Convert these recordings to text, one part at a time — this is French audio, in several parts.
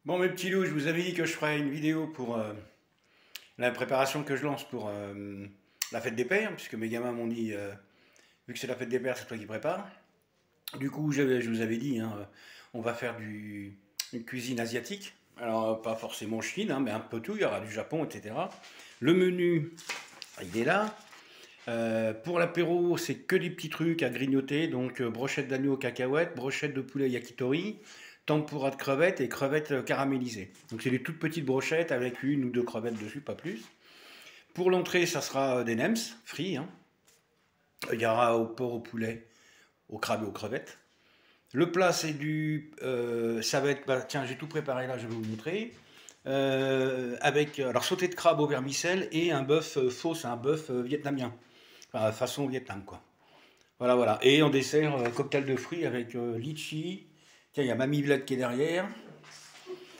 Bon mes petits loups, je vous avais dit que je ferais une vidéo pour la préparation que je lance pour la fête des pères, puisque mes gamins m'ont dit, vu que c'est la fête des pères, c'est toi qui prépares. Du coup, je vous avais dit, hein, on va faire une cuisine asiatique. Alors, pas forcément Chine, hein, mais un peu tout, il y aura du Japon, etc. Le menu, il est là. Pour l'apéro, c'est que des petits trucs à grignoter, donc brochette d'agneau cacahuètes, brochette de poulet yakitori, tempura de crevettes et crevettes caramélisées. Donc c'est des toutes petites brochettes avec une ou deux crevettes dessus, pas plus. Pour l'entrée, ça sera des nems frits, hein. Il y aura au porc, au poulet, au crabe et aux crevettes. Le plat, c'est ça va être, bah, tiens, j'ai tout préparé là, je vais vous montrer. Avec alors sauté de crabe au vermicelle et un bœuf faux, c'est un bœuf vietnamien. Enfin, façon Vietnam, quoi. Voilà, voilà. Et en dessert, cocktail de fruits avec litchi. Tiens, il y a Mamie Vlad qui est derrière.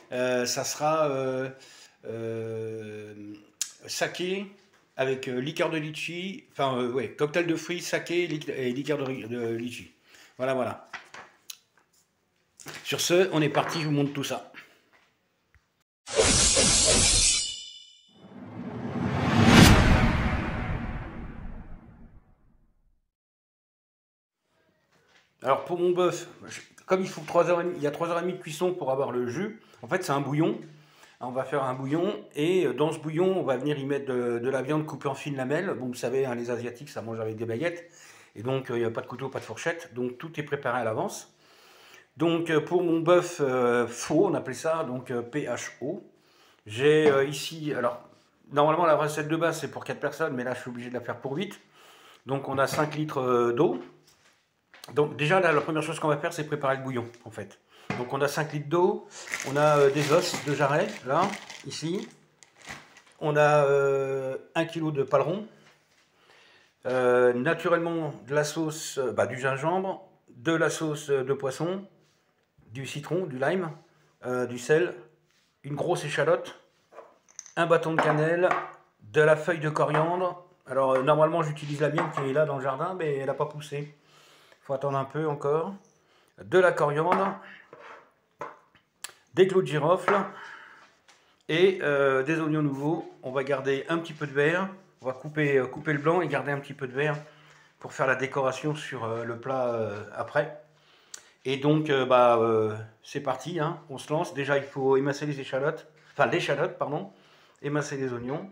Ça sera euh, saké avec liqueur de litchi. Enfin, ouais, cocktail de fruits, saké et liqueur de litchi. Voilà, voilà. Sur ce, on est parti, je vous montre tout ça. Alors pour mon bœuf, comme il faut 3h30, il y a 3h30 de cuisson pour avoir le jus. En fait, c'est un bouillon. On va faire un bouillon et dans ce bouillon, on va venir y mettre de la viande coupée en fines lamelles. Bon, vous savez, hein, les Asiatiques, ça mange avec des baguettes. Et donc, il n'y a pas de couteau, pas de fourchette. Donc, tout est préparé à l'avance. Donc, pour mon bœuf faux, on appelle ça donc PHO. J'ai ici, alors, normalement, la recette de base, c'est pour 4 personnes, mais là, je suis obligé de la faire pour 8. Donc, on a 5 litres d'eau. Donc déjà, là, la première chose qu'on va faire, c'est préparer le bouillon, en fait. Donc on a 5 litres d'eau, on a des os de jarret, là, ici. On a 1 kg de paleron. Naturellement, de la sauce, du gingembre, de la sauce de poisson, du citron, du lime, du sel, une grosse échalote, un bâton de cannelle, de la feuille de coriandre. Alors normalement, j'utilise la mienne qui est là dans le jardin, mais elle n'a pas poussé. Il faut attendre un peu encore. De la coriandre, des clous de girofle et des oignons nouveaux. On va garder un petit peu de vert. On va couper le blanc et garder un petit peu de vert pour faire la décoration sur le plat après. Et donc, c'est parti, hein, on se lance. Déjà, il faut émincer les échalotes, enfin l'échalote, pardon, émincer les oignons.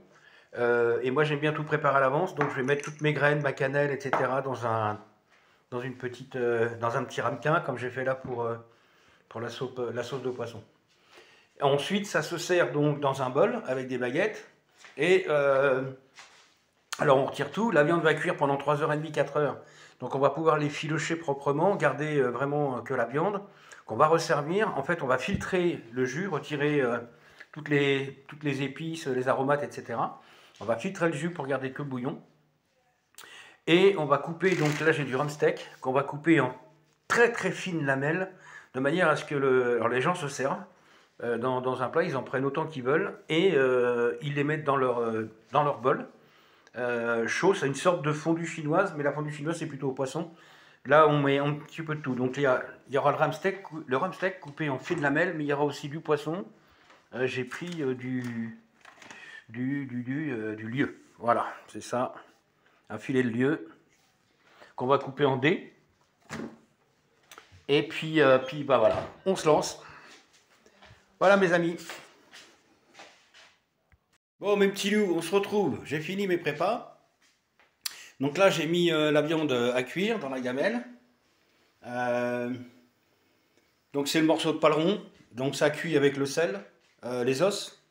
Et moi, j'aime bien tout préparer à l'avance, donc je vais mettre toutes mes graines, ma cannelle, etc. dans un petit ramequin, comme j'ai fait là pour la sauce de poisson. Ensuite, ça se sert donc dans un bol avec des baguettes. Et alors, on retire tout. La viande va cuire pendant 3h30, 4h. Donc, on va pouvoir les filocher proprement, garder vraiment que la viande, qu'on va resservir. En fait, on va filtrer le jus, retirer toutes les épices, les aromates, etc. On va filtrer le jus pour garder que le bouillon. Et on va couper, donc là j'ai du rump steak, qu'on va couper en très très fines lamelles, de manière à ce que alors les gens se servent dans un plat, ils en prennent autant qu'ils veulent, et ils les mettent dans leur bol chaud. C'est une sorte de fondue chinoise, mais la fondue chinoise c'est plutôt au poisson. Là on met un petit peu de tout, donc il y aura le rump steak coupé en fines lamelles, mais il y aura aussi du poisson. J'ai pris du lieu, voilà, c'est ça. Un filet de lieu qu'on va couper en dés. Et puis voilà, on se lance. Voilà mes amis. Bon mes petits loups, on se retrouve. J'ai fini mes prépas. Donc là j'ai mis la viande à cuire dans la gamelle. Donc c'est le morceau de paleron. Donc ça cuit avec le sel, les os.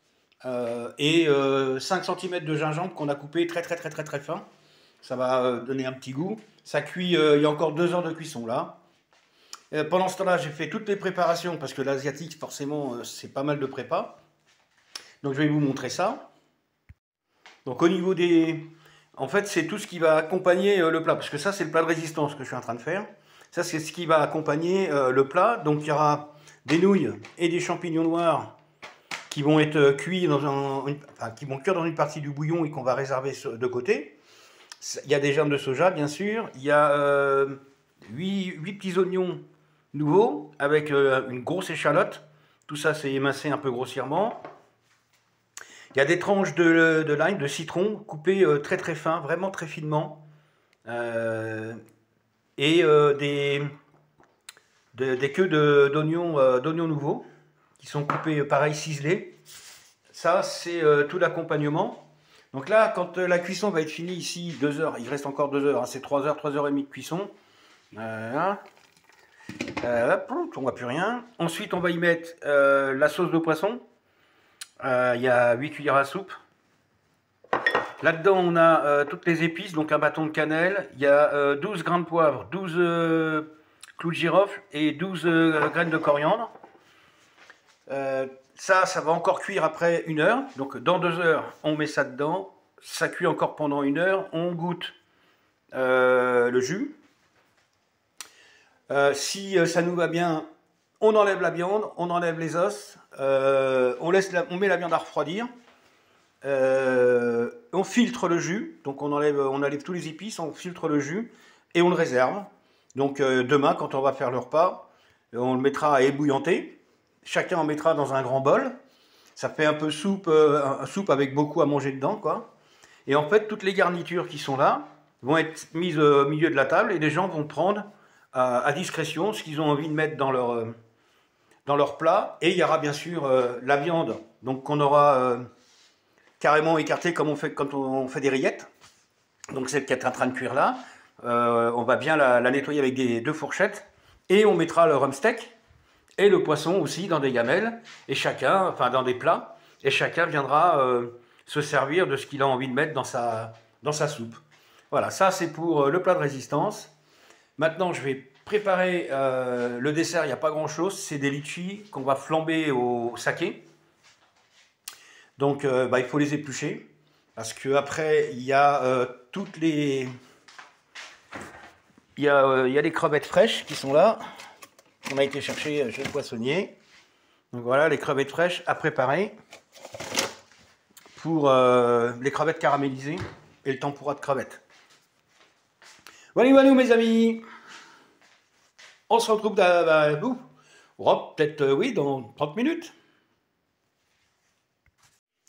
Et 5 cm de gingembre qu'on a coupé très très très très très fin. Ça va donner un petit goût. Ça cuit, il y a encore 2 heures de cuisson là. Pendant ce temps-là, j'ai fait toutes les préparations parce que l'asiatique, forcément, c'est pas mal de prépa. Donc je vais vous montrer ça. Donc au niveau des... En fait, c'est tout ce qui va accompagner le plat. Parce que ça, c'est le plat de résistance que je suis en train de faire. Ça, c'est ce qui va accompagner le plat. Donc il y aura des nouilles et des champignons noirs qui vont être cuits qui vont cuire dans une partie du bouillon et qu'on va réserver de côté. Il y a des germes de soja, bien sûr. Il y a 8 petits oignons nouveaux avec une grosse échalote Tout ça, c'est émincé un peu grossièrement. Il y a des tranches de lime, de citron, coupées très très fin, vraiment très finement. Et des queues d'oignons nouveaux, qui sont coupées pareil, ciselées. Ça, c'est tout l'accompagnement. Donc là, quand la cuisson va être finie ici, 2 heures, il reste encore 2 heures, hein, c'est 3 heures, 3 heures et demie de cuisson. Voilà. On voit plus rien. Ensuite, on va y mettre la sauce de poisson. Il y a 8 cuillères à soupe. Là-dedans, on a toutes les épices, donc un bâton de cannelle. Il y a 12 grains de poivre, 12 clous de girofle et 12 graines de coriandre. Ça va encore cuire après 1 heure. Donc dans 2 heures, on met ça dedans. Ça cuit encore pendant 1 heure. On goûte le jus. Si ça nous va bien, on enlève la viande, on enlève les os, on met la viande à refroidir, on filtre le jus, donc on enlève tous les épices, on filtre le jus et on le réserve. Donc demain, quand on va faire le repas, on le mettra à ébouillanter. Chacun en mettra dans un grand bol. Ça fait un peu soupe avec beaucoup à manger dedans, quoi. Et en fait, toutes les garnitures qui sont là vont être mises au milieu de la table et les gens vont prendre à discrétion ce qu'ils ont envie de mettre dans leur plat. Et il y aura bien sûr la viande, donc qu'on aura carrément écartée comme on fait quand on fait des rillettes. Donc celle qui est en train de cuire là, on va bien la nettoyer avec 2 fourchettes. Et on mettra le rump steak et le poisson aussi dans des gamelles, et chacun, enfin dans des plats, et chacun viendra se servir de ce qu'il a envie de mettre dans sa soupe. Voilà, ça c'est pour le plat de résistance. Maintenant, je vais préparer le dessert. Il n'y a pas grand-chose. C'est des litchis qu'on va flamber au saké. Donc, il faut les éplucher. Parce qu'après, il y a toutes les... Il y a les crevettes fraîches qui sont là. On a été chercher chez le poissonnier. Donc voilà, les crevettes fraîches à préparer. Pour les crevettes caramélisées et le tempura de crevettes. Voilà, mes amis. On se retrouve peut-être oui, dans 30 minutes.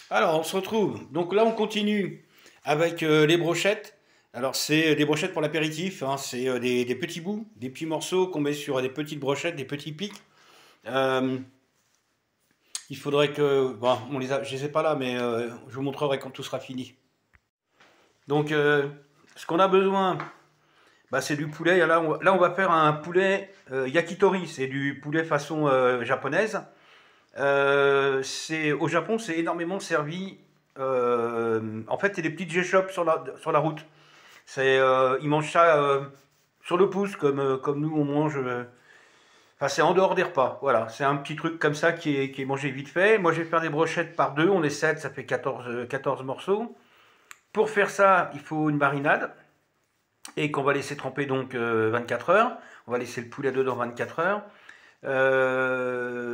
Alors, on se retrouve. Donc là, on continue avec les brochettes. Alors, c'est des brochettes pour l'apéritif. Hein. C'est des petits bouts, des petits morceaux qu'on met sur des petites brochettes, des petits pics. Il faudrait que... Bon, je les ai pas là, mais je vous montrerai quand tout sera fini. Donc, ce qu'on a besoin... c'est du poulet. Là, on va faire un poulet yakitori. C'est du poulet façon japonaise. Au Japon, c'est énormément servi. En fait, c'est des petites G-shops sur la route. Ils mangent ça sur le pouce, comme nous, on mange. Enfin, c'est en dehors des repas. Voilà, c'est un petit truc comme ça qui est mangé vite fait. Moi, je vais faire des brochettes par 2. On est 7, ça fait 14 morceaux. Pour faire ça, il faut une marinade. Et qu'on va laisser tremper donc 24 heures. On va laisser le poulet dedans 24 heures.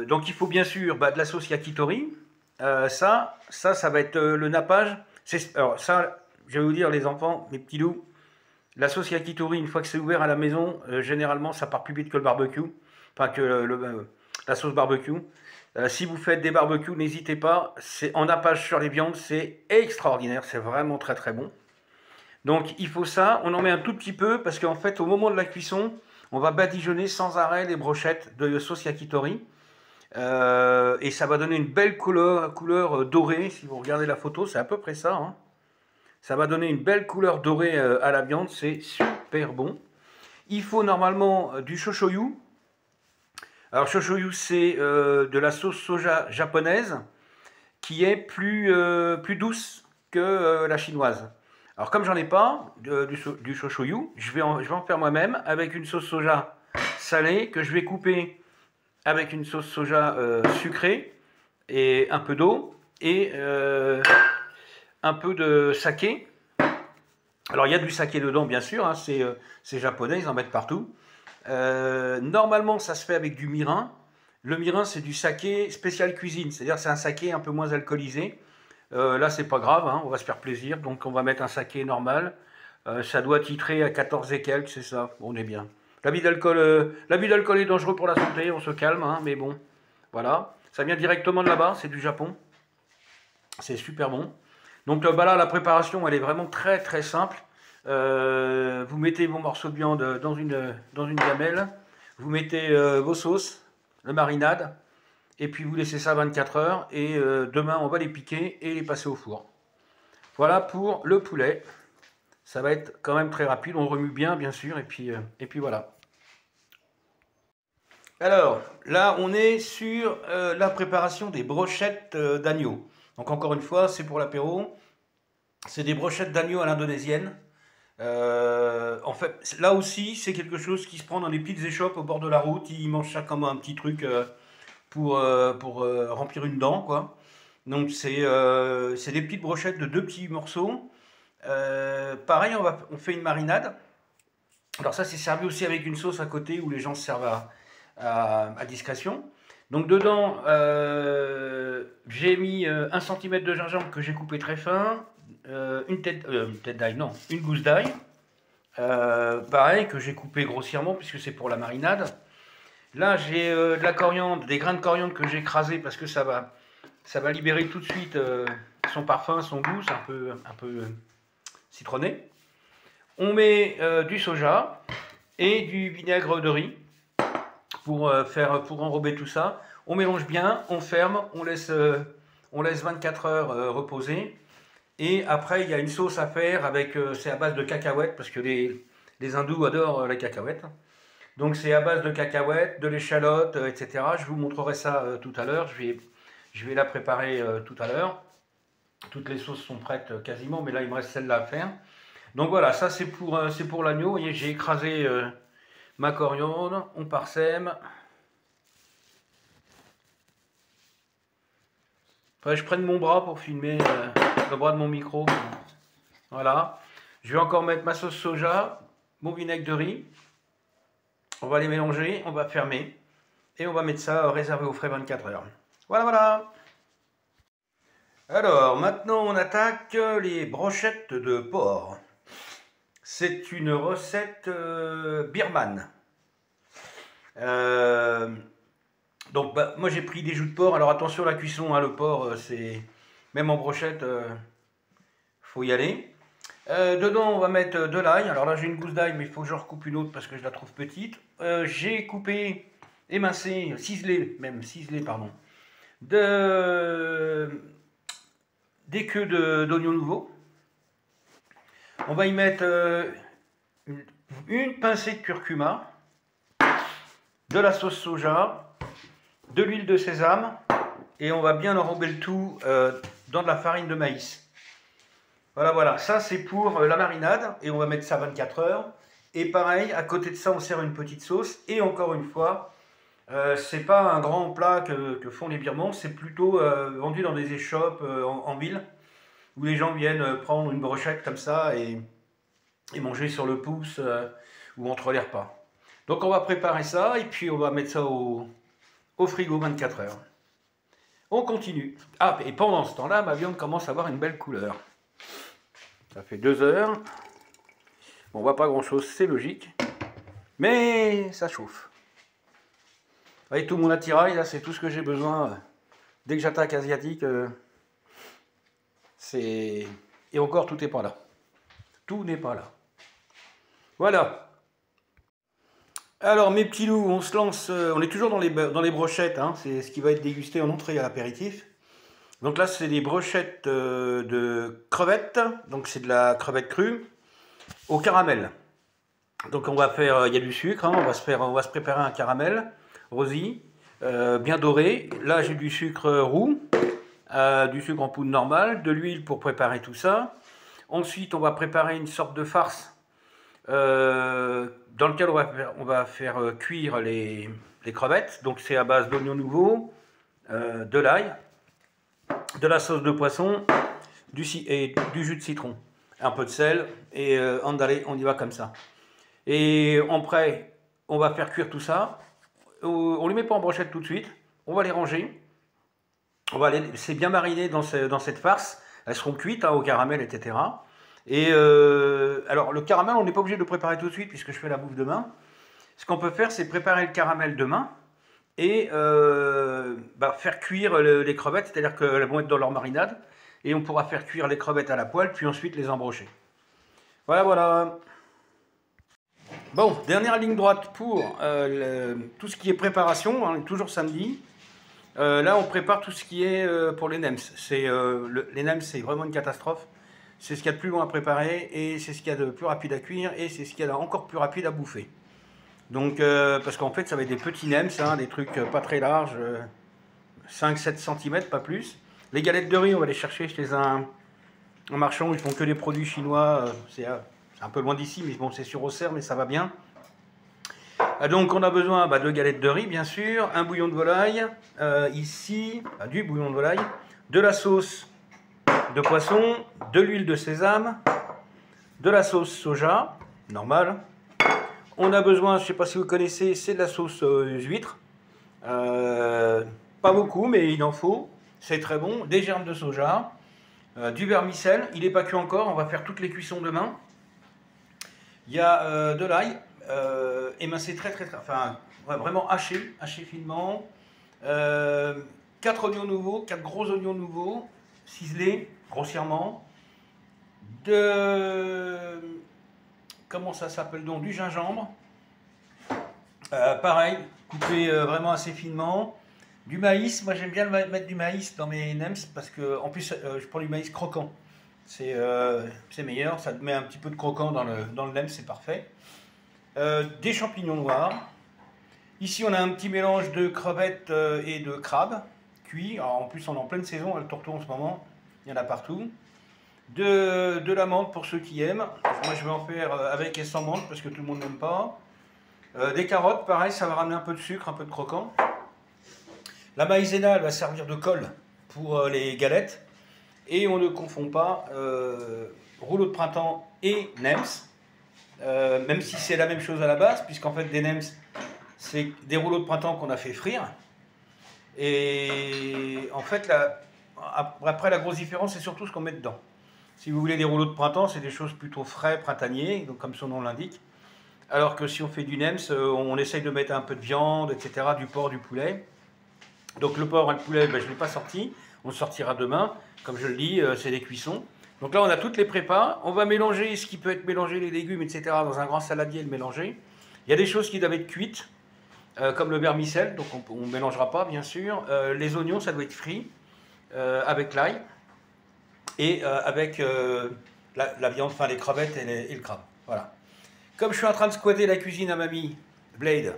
Donc il faut bien sûr de la sauce yakitori. Ça va être le nappage. Alors ça, je vais vous dire les enfants, mes petits loups, la sauce yakitori, une fois que c'est ouvert à la maison, généralement ça part plus vite que le barbecue. Enfin que la sauce barbecue. Si vous faites des barbecues, n'hésitez pas. C'est en nappage sur les viandes, c'est extraordinaire. C'est vraiment très très bon. Donc il faut ça, on en met un tout petit peu parce qu'en fait au moment de la cuisson, on va badigeonner sans arrêt les brochettes de sauce yakitori. Et ça va donner une belle couleur dorée, si vous regardez la photo, c'est à peu près ça. Hein. Ça va donner une belle couleur dorée à la viande, c'est super bon. Il faut normalement du shochoyu. Alors shochoyu c'est de la sauce soja japonaise qui est plus douce que la chinoise. Alors comme j'en ai pas du shochoyu, je vais en faire moi-même avec une sauce soja salée que je vais couper avec une sauce soja sucrée et un peu d'eau et un peu de saké. Alors il y a du saké dedans bien sûr, hein, c'est japonais, ils en mettent partout. Normalement ça se fait avec du mirin. Le mirin c'est du saké spécial cuisine, c'est-à-dire c'est un saké un peu moins alcoolisé. Là c'est pas grave, hein, on va se faire plaisir, donc on va mettre un saké normal. Ça doit titrer à 14 et quelques, c'est ça, on est bien. L'abus d'alcool est dangereux pour la santé, on se calme, hein, mais bon, voilà. Ça vient directement de là-bas, c'est du Japon. C'est super bon. Donc bah là, la préparation, elle est vraiment très très simple. Vous mettez vos morceaux de viande dans une gamelle. Vous mettez vos sauces, le marinade. Et puis vous laissez ça 24 heures. Et demain, on va les piquer et les passer au four. Voilà pour le poulet. Ça va être quand même très rapide. On remue bien sûr. Et puis voilà. Alors, là, on est sur la préparation des brochettes d'agneau. Donc encore une fois, c'est pour l'apéro. C'est des brochettes d'agneau à l'indonésienne. En fait, là aussi, c'est quelque chose qui se prend dans des petites échoppes au bord de la route. Ils mangent ça comme un petit truc pour remplir une dent, quoi. Donc c'est des petites brochettes de 2 petits morceaux. Pareil, on fait une marinade. Alors ça, c'est servi aussi avec une sauce à côté où les gens se servent à discrétion. Donc dedans, j'ai mis 1 cm de gingembre que j'ai coupé très fin, une tête d'ail, non, une gousse d'ail, pareil, que j'ai coupé grossièrement puisque c'est pour la marinade. Là, j'ai de la coriandre, des grains de coriandre que j'ai écrasés parce que ça va libérer tout de suite son parfum, son goût, c'est un peu citronné. On met du soja et du vinaigre de riz pour enrober tout ça. On mélange bien, on ferme, on laisse 24 heures reposer. Et après, il y a une sauce à faire c'est à base de cacahuètes, parce que les hindous adorent les cacahuètes. Donc c'est à base de cacahuètes, de l'échalote, etc. Je vous montrerai ça tout à l'heure. Je vais la préparer tout à l'heure. Toutes les sauces sont prêtes quasiment, mais là il me reste celle-là à faire. Donc voilà, ça c'est pour l'agneau. Vous voyez, j'ai écrasé ma coriandre, on parsème. Faudrait que je prenne mon bras pour filmer le bras de mon micro. Voilà. Je vais encore mettre ma sauce soja, mon vinaigre de riz. On va les mélanger, on va fermer. Et on va mettre ça réservé au frais 24 heures. Voilà, voilà. Alors, maintenant on attaque les brochettes de porc. C'est une recette birmane. Donc bah, moi j'ai pris des joues de porc. Alors attention à la cuisson, hein, le porc, c'est même en brochette, faut y aller. Dedans on va mettre de l'ail. Alors là j'ai une gousse d'ail, mais il faut que je recoupe une autre parce que je la trouve petite. J'ai coupé, émincé, ciselé pardon, des queues d'oignons nouveaux. On va y mettre une pincée de curcuma, de la sauce soja, de l'huile de sésame, et on va bien enrober le tout dans de la farine de maïs. Voilà, voilà, ça c'est pour la marinade, et on va mettre ça 24 heures. Et pareil, à côté de ça, on sert une petite sauce, et encore une fois, c'est pas un grand plat que font les Birmans, c'est plutôt vendu dans des échoppes en ville, où les gens viennent prendre une brochette comme ça et manger sur le pouce ou entre les repas. Donc on va préparer ça, et puis on va mettre ça au frigo 24 heures. On continue. Ah, et pendant ce temps-là, ma viande commence à avoir une belle couleur. Ça fait 2 heures. Bon, on voit pas grand-chose, c'est logique. Mais ça chauffe. Vous voyez, tout mon attirail, là, c'est tout ce que j'ai besoin. Dès que j'attaque asiatique, c'est... Et encore, tout n'est pas là. Tout n'est pas là. Voilà. Alors mes petits loups, on se lance, on est toujours dans les brochettes, hein, c'est ce qui va être dégusté en entrée à l'apéritif. Donc là c'est des brochettes de crevettes, donc c'est de la crevette crue au caramel. Donc on va faire, il y a du sucre, hein, on va se préparer un caramel rosé, bien doré. Là j'ai du sucre roux, du sucre en poudre normale, de l'huile pour préparer tout ça. Ensuite on va préparer une sorte de farce dans lequel on va faire cuire les crevettes. Donc c'est à base d'oignons nouveaux, de l'ail, de la sauce de poisson et du jus de citron, un peu de sel, et on y va comme ça. Et après on va faire cuire tout ça. On ne les met pas en brochette tout de suite, on va les ranger, c'est bien mariné dans cette farce. Elles seront cuites hein, au caramel, etc. Et alors le caramel, on n'est pas obligé de le préparer tout de suite puisque je fais la bouffe demain. Ce qu'on peut faire, c'est préparer le caramel demain et faire cuire les crevettes, c'est-à-dire qu'elles vont être dans leur marinade, et on pourra faire cuire les crevettes à la poêle, puis ensuite les embrocher. Voilà, voilà. Bon, dernière ligne droite pour tout ce qui est préparation, hein, toujours samedi. Là, on prépare tout ce qui est pour les NEMS. Les NEMS, c'est vraiment une catastrophe. C'est ce qu'il y a de plus long à préparer, et c'est ce qu'il y a de plus rapide à cuire, et c'est ce qu'il y a encore plus rapide à bouffer. Donc, parce qu'en fait, ça va être des petits NEMS, hein, des trucs pas très larges, 5-7 cm, pas plus. Les galettes de riz, on va les chercher chez un marchand où ils font que des produits chinois. C'est un peu loin d'ici, mais bon, c'est sur Auxerre, mais ça va bien. Donc, on a besoin de galettes de riz, bien sûr, un bouillon de volaille, ici, du bouillon de volaille, de la sauce de poisson, de l'huile de sésame, de la sauce soja, normale. On a besoin, je ne sais pas si vous connaissez, c'est de la sauce huître. Pas beaucoup, mais il en faut. C'est très bon. Des germes de soja, du vermicelle. Il n'est pas cuit encore, on va faire toutes les cuissons demain. Il y a de l'ail, émincé très, enfin, vraiment haché finement. 4 oignons nouveaux, 4 gros oignons nouveaux, ciselés grossièrement. Comment ça s'appelle donc, du gingembre. Pareil, coupé vraiment assez finement. Du maïs, moi j'aime bien mettre du maïs dans mes nems parce que en plus je prends du maïs croquant. C'est meilleur, ça met un petit peu de croquant dans le nem, c'est parfait. Des champignons noirs. Ici on a un petit mélange de crevettes et de crabes cuits. Alors, en plus on est en pleine saison, le tourteau en ce moment, il y en a partout. De la menthe pour ceux qui aiment. Moi je vais en faire avec et sans menthe parce que tout le monde n'aime pas. Des carottes, pareil, ça va ramener un peu de sucre, un peu de croquant. La maïzena, elle va servir de colle pour les galettes. Et on ne confond pas rouleau de printemps et nems. Même si c'est la même chose à la base, puisqu'en fait des nems, c'est des rouleaux de printemps qu'on a fait frire. Et en fait, après la grosse différence, c'est surtout ce qu'on met dedans. Si vous voulez des rouleaux de printemps, c'est des choses plutôt frais, printaniers, donc comme son nom l'indique. Alors que si on fait du nems, on essaye de mettre un peu de viande, etc., du porc, du poulet. Donc le porc et le poulet, je ne l'ai pas sorti, on le sortira demain. Comme je le dis, c'est des cuissons. Donc là, on a toutes les prépas. On va mélanger ce qui peut être mélangé, les légumes, etc., dans un grand saladier, le mélanger. Il y a des choses qui doivent être cuites, comme le vermicelle, donc on ne mélangera pas, bien sûr. Les oignons, ça doit être frit, avec l'ail. Et avec la viande, enfin les crevettes et le crabe. Voilà. Comme je suis en train de squatter la cuisine à mamie, Blade,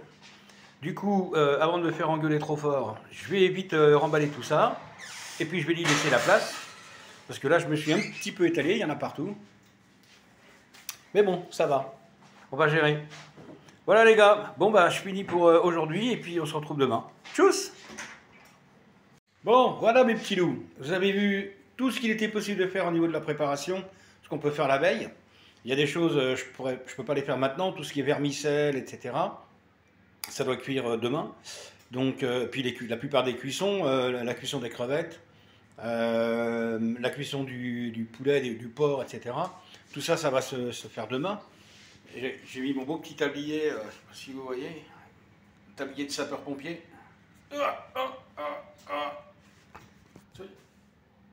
du coup, avant de me faire engueuler trop fort, je vais vite remballer tout ça. Et puis je vais lui laisser la place. Parce que là, je me suis un petit peu étalé, il y en a partout. Mais bon, ça va. On va gérer. Voilà les gars. Bon, je finis pour aujourd'hui et puis on se retrouve demain. Tchuss! Bon, voilà mes petits loups. Vous avez vu tout ce qu'il était possible de faire au niveau de la préparation, ce qu'on peut faire la veille. Il y a des choses, je peux pas les faire maintenant, tout ce qui est vermicelle, etc. Ça doit cuire demain. Donc, puis la plupart des cuissons, la cuisson des crevettes, la cuisson du poulet, du porc, etc. Tout ça, ça va se faire demain. J'ai mis mon beau petit tablier, je ne sais pas si vous voyez, tablier de sapeur-pompier.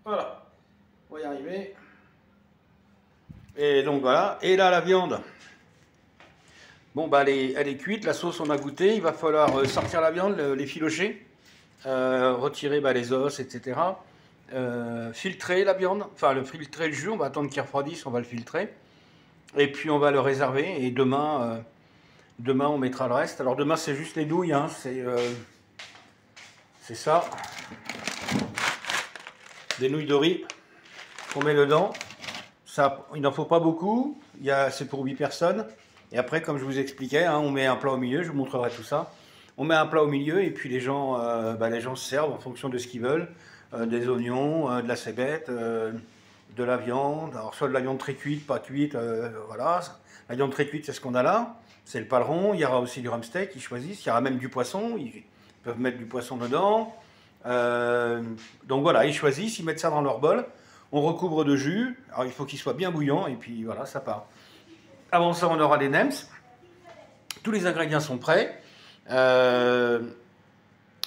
Voilà, on va y arriver. Et donc voilà, et là la viande, bon elle est cuite, la sauce on a goûté, il va falloir sortir la viande, les filocher, retirer les os, etc. Filtrer la viande, enfin filtrer le jus, on va attendre qu'il refroidisse, on va le filtrer. Et puis on va le réserver, et demain on mettra le reste. Alors demain c'est juste les douilles, hein, c'est ça. Des nouilles de riz qu'on met dedans. Ça, il n'en faut pas beaucoup, c'est pour 8 personnes. Et après, comme je vous expliquais, hein, on met un plat au milieu, je vous montrerai tout ça. On met un plat au milieu et puis les gens se servent en fonction de ce qu'ils veulent. Des oignons, de la cébette, de la viande. Alors soit de la viande très cuite, pas cuite, voilà. La viande très cuite, c'est ce qu'on a là. C'est le paleron, il y aura aussi du rump steak, ils choisissent. Il y aura même du poisson, ils peuvent mettre du poisson dedans. Donc voilà, ils choisissent, ils mettent ça dans leur bol. On recouvre de jus, alors il faut qu'il soit bien bouillant, et puis voilà, ça part. Avant ça, on aura les nems. Tous les ingrédients sont prêts.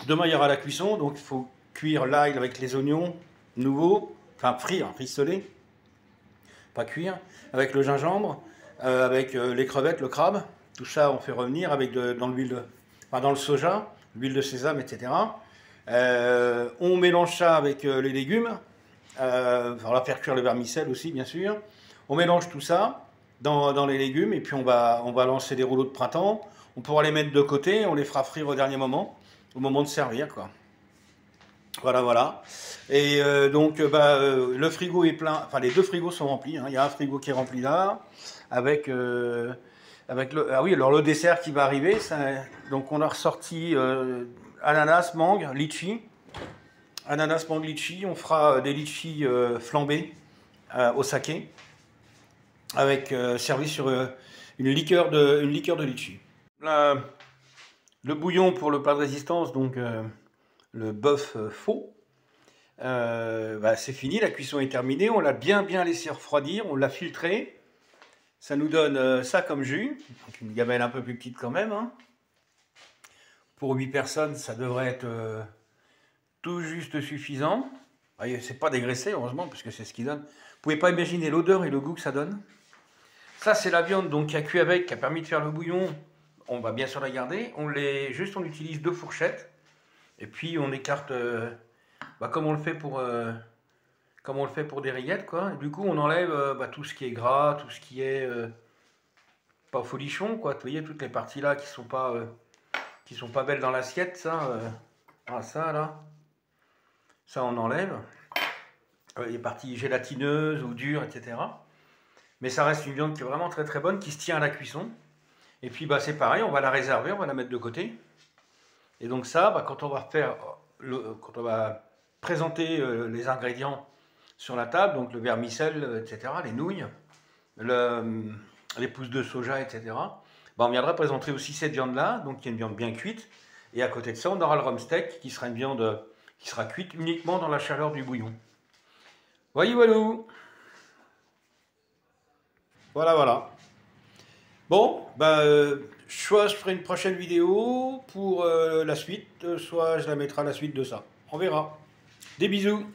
Demain, il y aura la cuisson, donc il faut cuire l'ail avec les oignons nouveaux, enfin frire, rissoler, pas cuire, avec le gingembre, avec les crevettes, le crabe. Tout ça, on fait revenir avec dans l'huile, enfin dans le soja, l'huile de sésame, etc. On mélange ça avec les légumes. On va faire cuire le vermicelle aussi, bien sûr. On mélange tout ça dans les légumes et puis on va lancer des rouleaux de printemps. On pourra les mettre de côté, on les fera frire au dernier moment, au moment de servir, quoi. Voilà, voilà. Et le frigo est plein. Enfin, les deux frigos sont remplis, hein. Il y a un frigo qui est rempli là, avec ah oui, alors le dessert qui va arriver. Donc on a ressorti ananas, mangue, litchi. Ananas, mangue, litchi. On fera des litchis flambés au saké, avec servi sur une liqueur de litchi. Le bouillon pour le plat de résistance, donc le bœuf faux. C'est fini, la cuisson est terminée, on l'a bien laissé refroidir, on l'a filtré. Ça nous donne ça comme jus, donc une gamelle un peu plus petite quand même, hein. Pour 8 personnes, ça devrait être tout juste suffisant. C'est pas dégraissé, heureusement, parce que c'est ce qui donne. Vous pouvez pas imaginer l'odeur et le goût que ça donne. Ça, c'est la viande donc, qui a cuit avec, qui a permis de faire le bouillon. On va bien sûr la garder. On utilise 2 fourchettes. Et puis on écarte, comme on le fait pour des rillettes, quoi. Et du coup, on enlève tout ce qui est gras, tout ce qui est pas folichon, quoi. Vous voyez, toutes les parties là qui sont pas belles dans l'assiette, ça. Ça là, ça on enlève. Les parties gélatineuses ou dures, etc. Mais ça reste une viande qui est vraiment très très bonne, qui se tient à la cuisson. Et puis c'est pareil, on va la réserver, on va la mettre de côté. Et donc ça, quand on va présenter les ingrédients sur la table, donc le vermicelle, etc., les nouilles, les pousses de soja, etc., on viendra présenter aussi cette viande-là, donc qui est une viande bien cuite. Et à côté de ça, on aura le rump steak, qui sera une viande qui sera cuite uniquement dans la chaleur du bouillon. Voyez, voilà. Voilà. Bon, soit je ferai une prochaine vidéo pour la suite, soit je la mettrai à la suite de ça. On verra. Des bisous.